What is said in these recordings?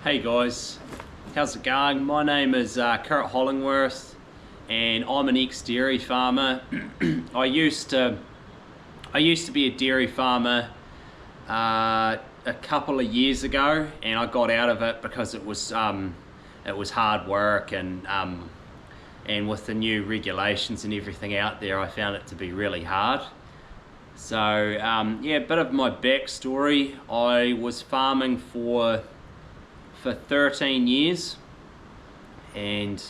Hey guys, how's it going? My name is Kurt Hollingworth and I'm an ex-dairy farmer. I used to be a dairy farmer a couple of years ago, and I got out of it because it was hard work, and with the new regulations and everything out there, I found it to be really hard. So yeah, a bit of my backstory. I was farming for 13 years, and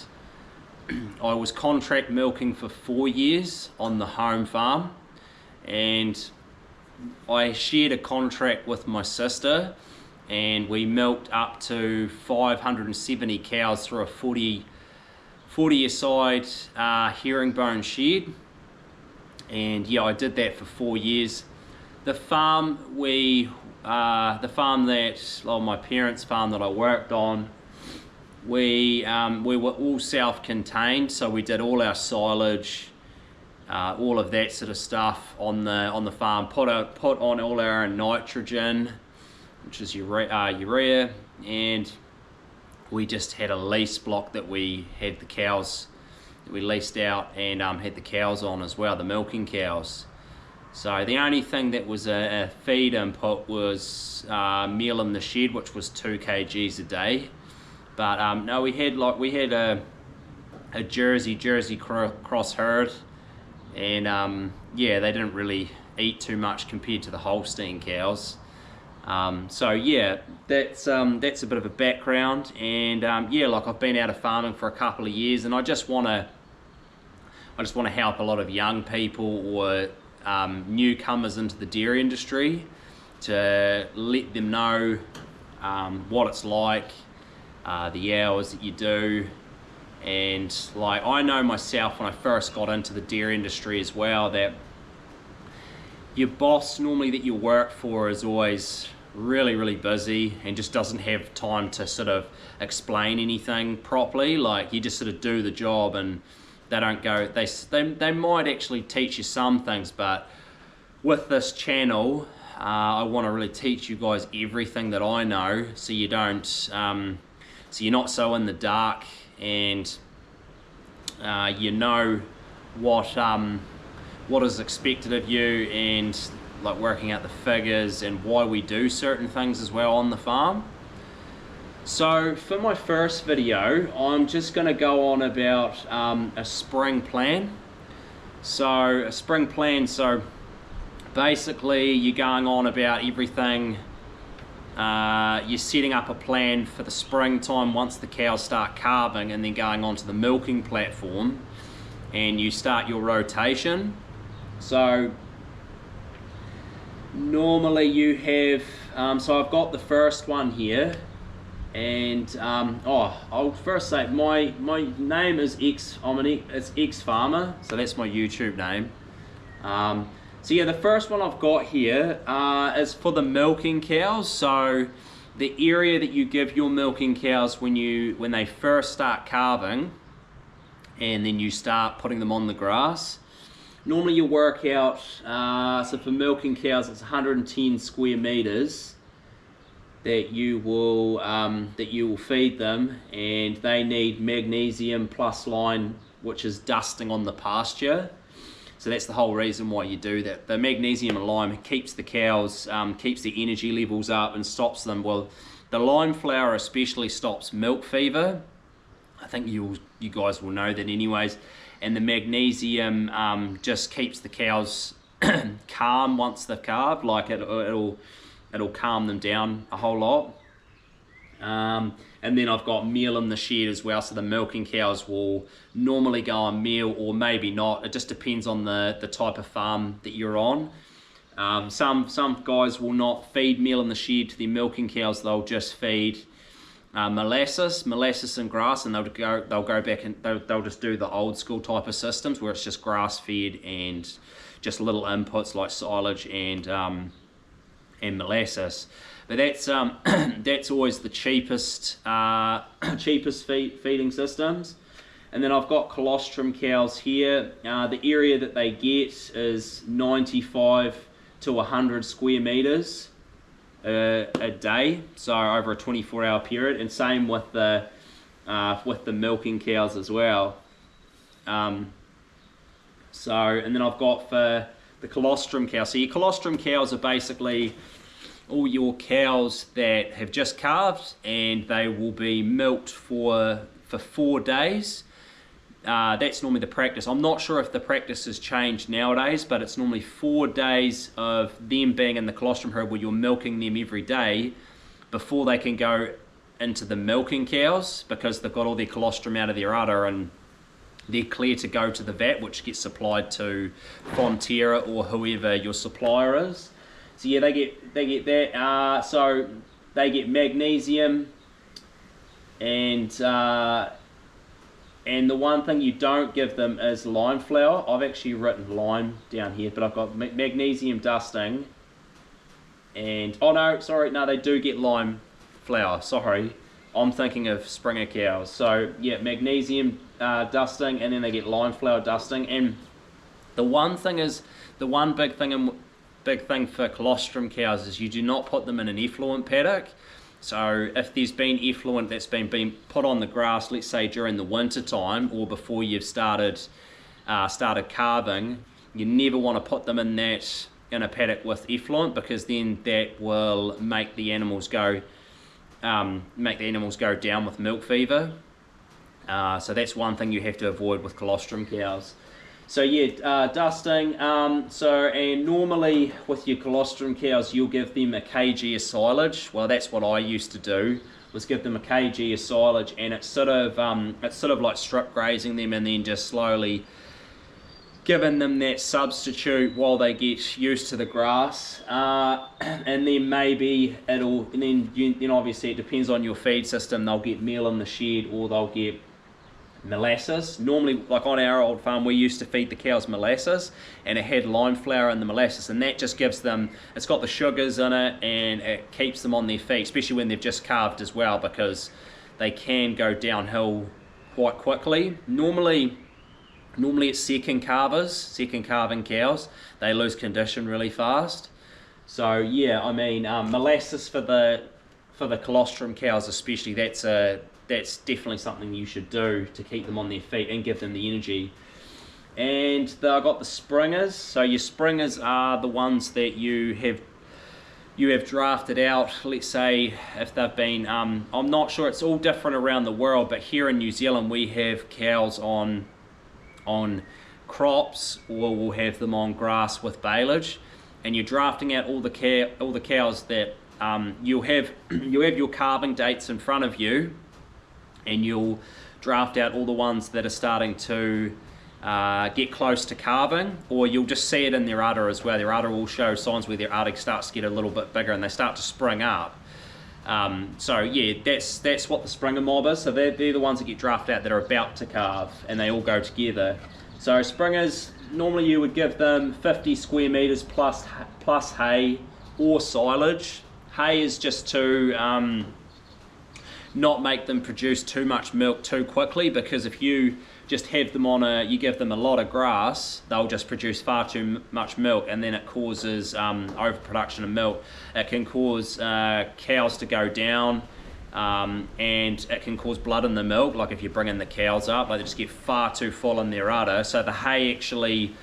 I was contract milking for 4 years on the home farm, and I shared a contract with my sister, and we milked up to 570 cows through a 40-a-side herringbone shed. And yeah, I did that for 4 years. The farm my parents' farm that I worked on, we were all self-contained, so we did all our silage, all of that sort of stuff on the farm. Put on all our nitrogen, which is urea, and we just had a lease block that we had the cows that we leased out, and had the cows on as well, the milking cows. So the only thing that was a feed input was meal in the shed, which was 2 kgs a day. But no, we had a Jersey cross herd, and yeah, they didn't really eat too much compared to the Holstein cows. So yeah, that's a bit of a background, and yeah, like I've been out of farming for a couple of years, and I just want to help a lot of young people or newcomers into the dairy industry, to let them know what it's like, the hours that you do. And like, I know myself when I first got into the dairy industry as well, that your boss normally that you work for is always really busy and just doesn't have time to sort of explain anything properly. Like, you just sort of do the job, and they don't go, they might actually teach you some things, but with this channel, I want to really teach you guys everything that I know, so you don't, so you're not so in the dark, and you know what is expected of you, and like working out the figures and why we do certain things as well on the farm. So for my first video, I'm just going to go on about a spring plan. So a spring plan, so basically you're going on about everything. You're setting up a plan for the springtime once the cows start calving, and then going on to the milking platform, and you start your rotation. So normally you have, so I've got the first one here. And I'll first say my name is it's X Farmer, so that's my YouTube name. So yeah, the first one I've got here is for the milking cows. So the area that you give your milking cows when they first start calving, and then you start putting them on the grass. Normally you work out, so for milking cows it's 110 square meters that you will feed them, and they need magnesium plus lime, which is dusting on the pasture. So that's the whole reason why you do that. The magnesium and lime keeps the cows, keeps the energy levels up, and stops them. Well, the lime flour especially stops milk fever. I think you guys will know that anyways. And the magnesium just keeps the cows calm once they've calved. Like it'll calm them down a whole lot. And then I've got meal in the shed as well, so the milking cows will normally go on meal, or maybe not. It just depends on the type of farm that you're on. Some guys will not feed meal in the shed to their milking cows. They'll just feed molasses and grass, and they'll go back and they'll just do the old school type of systems where it's just grass fed and just little inputs like silage and molasses. But that's that's always the cheapest feeding systems. And then I've got colostrum cows here. The area that they get is 95 to 100 square meters. a day, so over a 24-hour period, and same with the milking cows as well. So, and then I've got for the colostrum cows. So your colostrum cows are basically all your cows that have just calved, and they will be milked for 4 days. That's normally the practice. I'm not sure if the practice has changed nowadays, but it's normally 4 days of them being in the colostrum herd where you're milking them every day before they can go into the milking cows, because they've got all their colostrum out of their udder and they're clear to go to the vat, which gets supplied to Fonterra or whoever your supplier is. So yeah, they get that. So they get magnesium, and the one thing you don't give them is lime flour. I've actually written lime down here, but I've got magnesium dusting. And oh no, sorry, no, they do get lime flour. Sorry, I'm thinking of Springer cows. So yeah, magnesium dusting, and then they get lime flour dusting. And the one big thing for colostrum cows is you do not put them in an effluent paddock. So if there's been effluent that's been put on the grass, let's say during the winter time or before you've started calving, you never want to put them in a paddock with effluent, because then that will make the animals go down with milk fever. So that's one thing you have to avoid with colostrum cows. So yeah, dusting. And normally with your colostrum cows, you'll give them a kg of silage. Well, that's what I used to do, was give them a kg of silage, and it's sort of like strip grazing them, and then just slowly giving them that substitute while they get used to the grass. And then maybe then obviously it depends on your feed system. They'll get meal in the shed, or they'll get molasses. Normally, like on our old farm, we used to feed the cows molasses, and it had lime flour in the molasses, and that just gives them, it's got the sugars in it, and it keeps them on their feet, especially when they've just calved as well, because they can go downhill quite quickly. Normally it's second calving cows, they lose condition really fast. So yeah, I mean, molasses for the colostrum cows especially, that's definitely something you should do to keep them on their feet and give them the energy. And I've got the springers. So your springers are the ones that you have drafted out. Let's say if they've been, I'm not sure, it's all different around the world, but here in New Zealand we have cows on crops, or we'll have them on grass with baleage, and you're drafting out all the cows that you'll have your calving dates in front of you, and you'll draft out all the ones that are starting to get close to calving, or you'll just see it in their udder as well. Their udder will show signs where their udder starts to get a little bit bigger and they start to spring up. So yeah, that's what the Springer mob is. So they're the ones that get drafted out that are about to calve, and they all go together. So Springers, normally you would give them 50 square meters plus hay or silage. Hay is just to not make them produce too much milk too quickly, because if you just have them you give them a lot of grass, they'll just produce far too much milk, and then it causes overproduction of milk. It can cause cows to go down, and it can cause blood in the milk, like if you're bringing the cows up, they just get far too full in their udder. So the hay actually,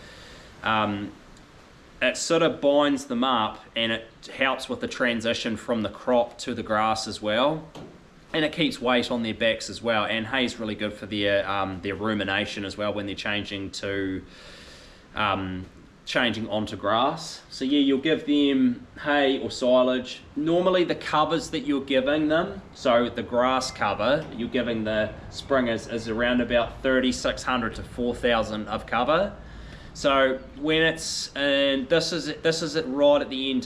it sort of binds them up, and it helps with the transition from the crop to the grass as well. And it keeps weight on their backs as well, and hay is really good for their rumination as well when they're changing onto grass. So yeah, you'll give them hay or silage. Normally the covers that you're giving them, so the grass cover you're giving the Springers is around about 3,600 to 4,000 of cover. So when it's, and this is it right at the end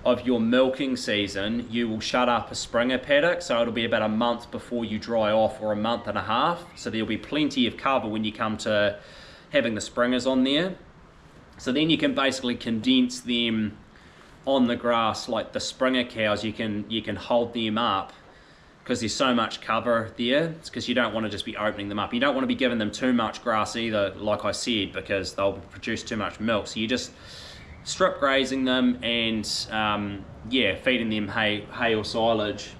of your milking season, you will shut up a Springer paddock, so it'll be about a month before you dry off, or a month and a half. So there'll be plenty of cover when you come to having the Springers on there. So then you can basically condense them on the grass. Like the Springer cows, you can hold them up because there's so much cover there. It's because you don't want to just be opening them up. You don't want to be giving them too much grass either, like I said, because they'll produce too much milk. So you just strip grazing them, and yeah, feeding them hay or silage.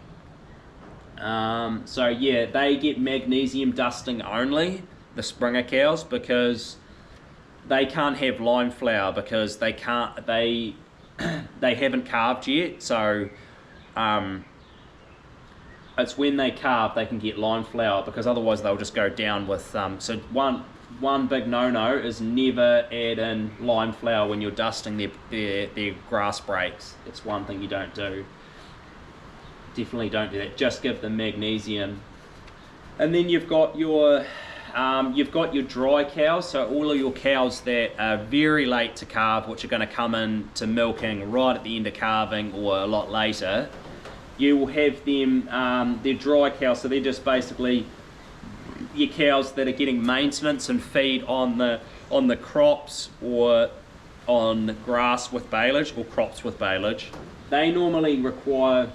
So yeah, they get magnesium dusting only, the Springer cows, because they can't have line flour because they haven't calved yet. So it's when they calve they can get line flour, because otherwise they'll just go down with so one big no-no is never add in lime flour when you're dusting their grass breaks. It's one thing you don't do. Definitely don't do that. Just give them magnesium. And then you've got your dry cows, so all of your cows that are very late to calve, which are going to come in to milking right at the end of calving or a lot later. You will have them, they're dry cows, so they're just basically your cows that are getting maintenance and feed on the crops or on grass with baleage or crops with baleage. They normally require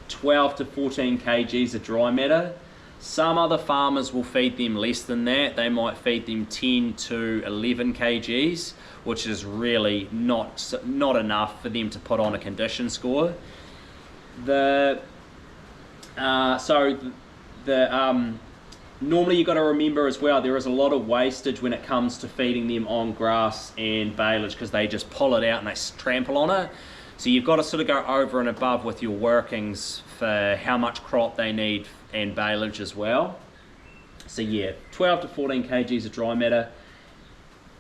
12 to 14 kgs of dry matter. Some other farmers will feed them less than that. They might feed them 10 to 11 kgs, which is really not enough for them to put on a condition score. Normally you've got to remember as well, there is a lot of wastage when it comes to feeding them on grass and baleage, because they just pull it out and they trample on it. So you've got to sort of go over and above with your workings for how much crop they need and baleage as well. So yeah, 12 to 14 kgs of dry matter.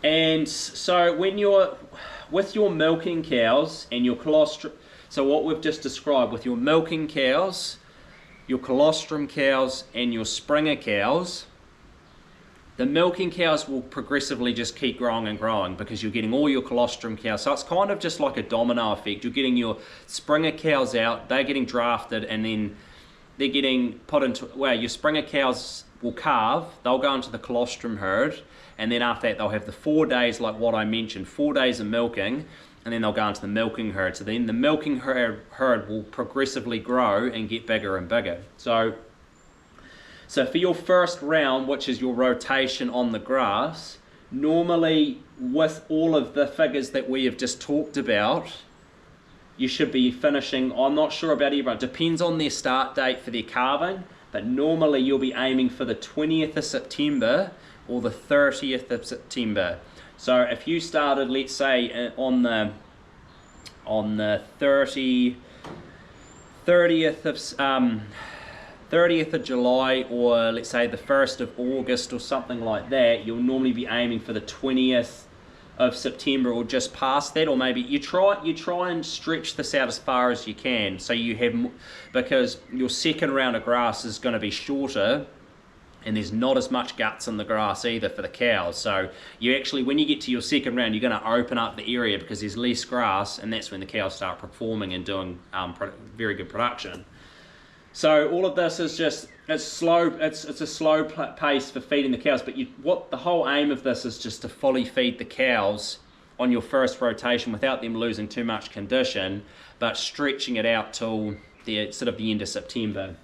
And so when you're with your milking cows and your colostrum, so what we've just described with your milking cows, your colostrum cows and your Springer cows, the milking cows will progressively just keep growing and growing because you're getting all your colostrum cows. So it's kind of just like a domino effect. You're getting your Springer cows out, they're getting drafted, and then they're getting put into, well, your Springer cows will calve, they'll go into the colostrum herd, and then after that they'll have the 4 days, like what I mentioned, 4 days of milking, and then they'll go into the milking herd. So then the milking herd will progressively grow and get bigger and bigger. So for your first round, which is your rotation on the grass, normally with all of the figures that we have just talked about, you should be finishing, I'm not sure about everyone, it depends on their start date for their calving, but normally you'll be aiming for the 20th of September or the 30th of September. So if you started, let's say, on the 30th of July, or let's say the 1st of August or something like that, you'll normally be aiming for the 20th of September or just past that, or maybe you try and stretch this out as far as you can, so you have, because your second round of grass is going to be shorter and there's not as much guts in the grass either for the cows. So you actually, when you get to your second round, you're going to open up the area because there's less grass, and that's when the cows start performing and doing very good production. So all of this is just, it's slow. It's a slow pace for feeding the cows. But what the whole aim of this is just to fully feed the cows on your first rotation without them losing too much condition, but stretching it out till the sort of the end of September.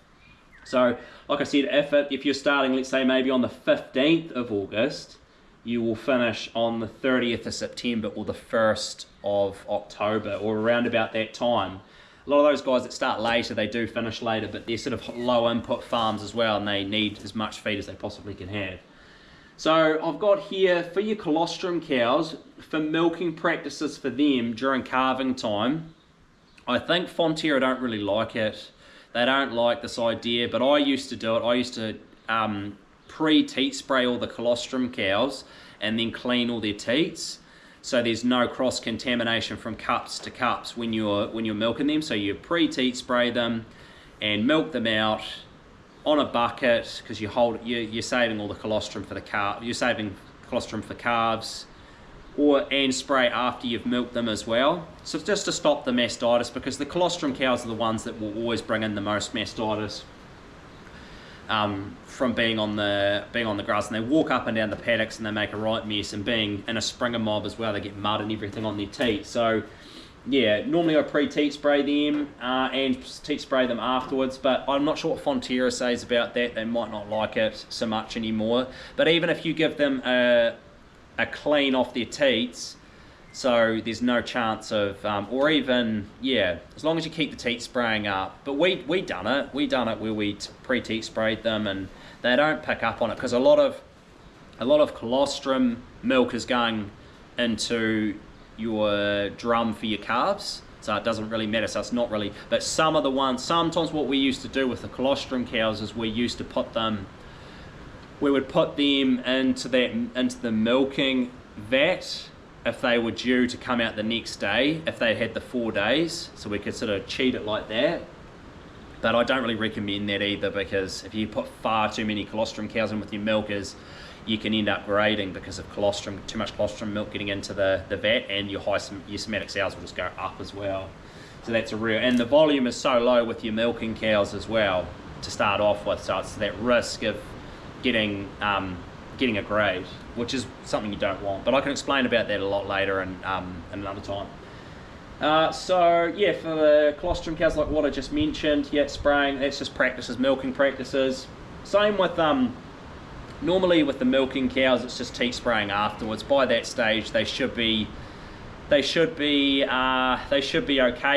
So, like I said, if you're starting, let's say maybe on the 15th of August, you will finish on the 30th of September or the 1st of October, or around about that time. A lot of those guys that start later, they do finish later, but they're sort of low input farms as well, and they need as much feed as they possibly can have. So I've got here, for your colostrum cows, for milking practices for them during calving time, I think Fonterra don't really like it. They don't like this idea, but I used to do it. I used to pre-teat spray all the colostrum cows and then clean all their teats, so there's no cross-contamination from cups to cups when you're milking them. So you pre-teat spray them and milk them out on a bucket, because you're saving all the colostrum for the calf. You're saving colostrum for calves, and spray after you've milked them as well. So just to stop the mastitis, because the colostrum cows are the ones that will always bring in the most mastitis from being on the grass, and they walk up and down the paddocks and they make a right mess, and being in a Springer mob as well, they get mud and everything on their teat. So yeah, normally I pre-teat spray them and teat spray them afterwards, but I'm not sure what Fonterra says about that. They might not like it so much anymore. But even if you give them a clean off their teats, So there's no chance of, or even, yeah, as long as you keep the teat spraying up. But we done it where we pre-teat sprayed them, and they don't pick up on it because a lot of colostrum milk is going into your drum for your calves, so it doesn't really matter. So it's not really, but some of the ones, sometimes what we used to do with the colostrum cows is we would put them into the milking vat if they were due to come out the next day, if they had the 4 days, so we could sort of cheat it like that. But I don't really recommend that either, because if you put far too many colostrum cows in with your milkers, you can end up grading because of too much colostrum milk getting into the vat, and your somatic sows will just go up as well. So that's and the volume is so low with your milking cows as well to start off with, so it's that risk of getting a grade, which is something you don't want. But I can explain about that a lot later and another time. So yeah, for the colostrum cows, like what I just mentioned, yeah, spraying, that's just practices, milking practices. Same with normally with the milking cows, it's just teat spraying afterwards. By that stage, they should be okay.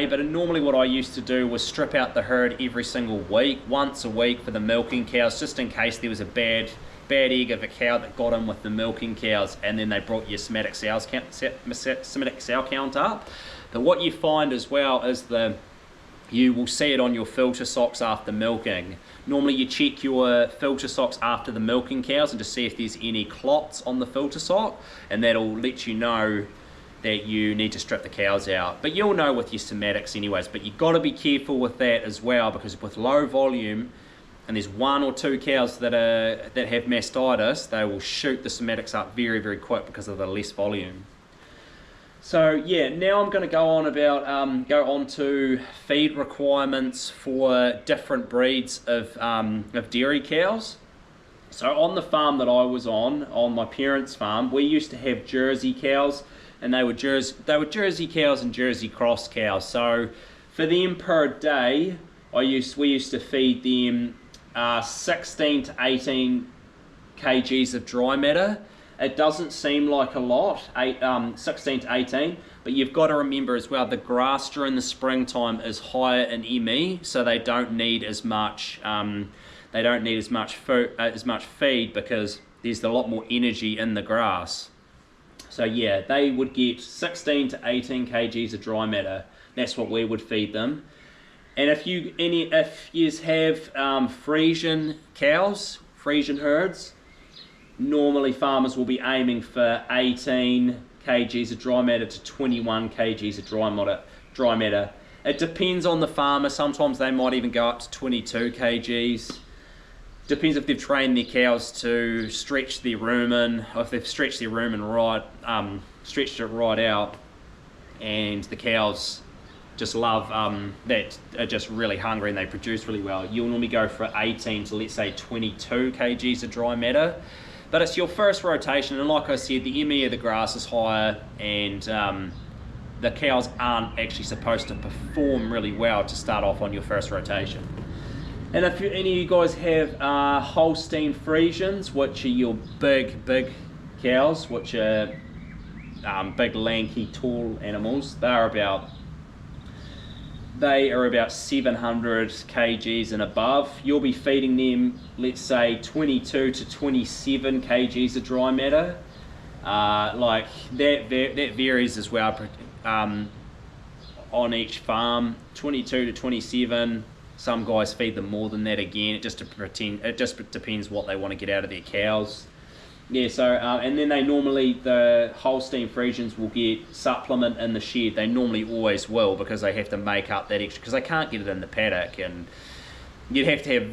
But normally what I used to do was strip out the herd every single week, once a week for the milking cows, just in case there was a bad egg of a cow that got in with the milking cows, and then they brought your somatic sow count up. But what you find as well is you will see it on your filter socks after milking. Normally you check your filter socks after the milking cows and to see if there's any clots on the filter sock, and that'll let you know that you need to strip the cows out. But you'll know with your somatics anyways, but you've got to be careful with that as well, because with low volume, and there's 1 or 2 cows that have mastitis, they will shoot the somatics up very, very quick because of the less volume. So yeah, now I'm going to go on to feed requirements for different breeds of dairy cows. So on the farm that I was on my parents' farm, we used to have Jersey cows, and they were Jersey cows and Jersey cross cows. So for them per day, we used to feed them 16 to 18 kgs of dry matter. It doesn't seem like a lot, 16 to 18, but you've got to remember as well, the grass during the springtime is higher in ME, so they don't need as much. They don't need as much feed because there's a lot more energy in the grass. So yeah, they would get 16 to 18 kgs of dry matter. That's what we would feed them. And if you have Friesian cows, Friesian herds, normally farmers will be aiming for 18 kgs of dry matter to 21 kgs of dry matter. It depends on the farmer. Sometimes they might even go up to 22 kgs. Depends if they've trained their cows to stretch their rumen, or if they've stretched their rumen stretched it right out, and the cows just love that are just really hungry and they produce really well. You'll normally go for 18 to, let's say, 22 kgs of dry matter. But it's your first rotation, and like I said, the ME of the grass is higher, and the cows aren't actually supposed to perform really well to start off on your first rotation. And if any of you guys have Holstein Friesians, which are your big cows, which are big, lanky, tall animals, they are about 700 kgs and above. You'll be feeding them, let's say, 22 to 27 kgs of dry matter. Like that varies as well on each farm. 22 to 27. Some guys feed them more than that. Again, it just depends what they want to get out of their cows. Yeah, so and then the Holstein Friesians will get supplement in the shed. They normally always will, because they have to make up that extra, because they can't get it in the paddock, and you have to have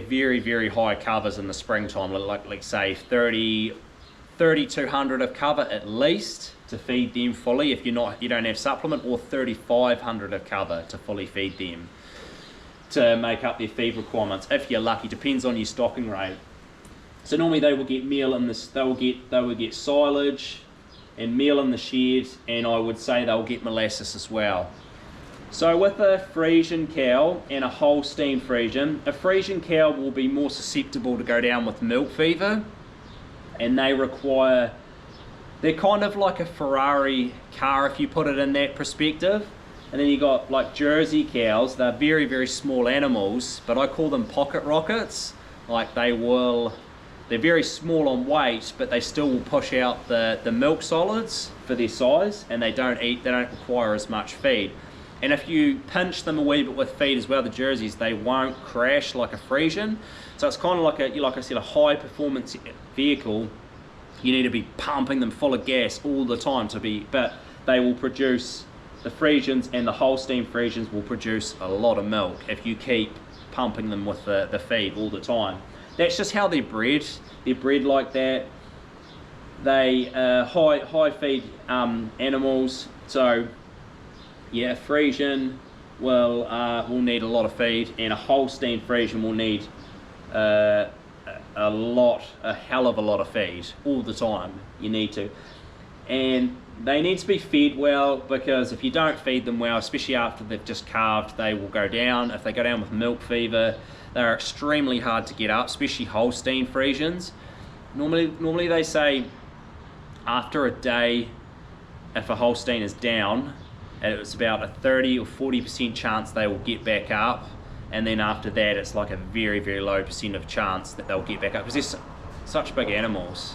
very, very high covers in the springtime, like say 3,200 of cover at least to feed them fully if you don't have supplement, or 3,500 of cover to fully feed them to make up their feed requirements. If you're lucky, depends on your stocking rate. So normally they will get meal in this. They will get silage and meal in the shed, and I would say they'll get molasses as well. So with a Friesian cow and a Holstein Friesian, a Friesian cow will be more susceptible to go down with milk fever, and they require they're kind of like a Ferrari car if you put it in that perspective. And then you got like Jersey cows. They're very, very small animals, but I call them pocket rockets. Like they're very small on weight, but they still will push out the milk solids for their size, and they don't require as much feed. And if you pinch them a wee bit with feed as well, the Jerseys, they won't crash like a Friesian. So it's kind of like I said, a high performance vehicle. You need to be pumping them full of gas all the time but they will produce, the Friesians and the Holstein Friesians will produce a lot of milk if you keep pumping them with the feed all the time. That's just how they're bred. They're bred like that. They high feed animals. So yeah, a Friesian will need a lot of feed, and a Holstein Friesian will need a hell of a lot of feed all the time. You need to, and they need to be fed well, because if you don't feed them well, especially after they've just calved, they will go down. If they go down with milk fever, they're extremely hard to get up, especially Holstein Friesians. Normally they say after a day, if a Holstein is down, it's about a 30 or 40% chance they will get back up, and then after that it's like a very, very low percent of chance that they'll get back up, because they're such big animals.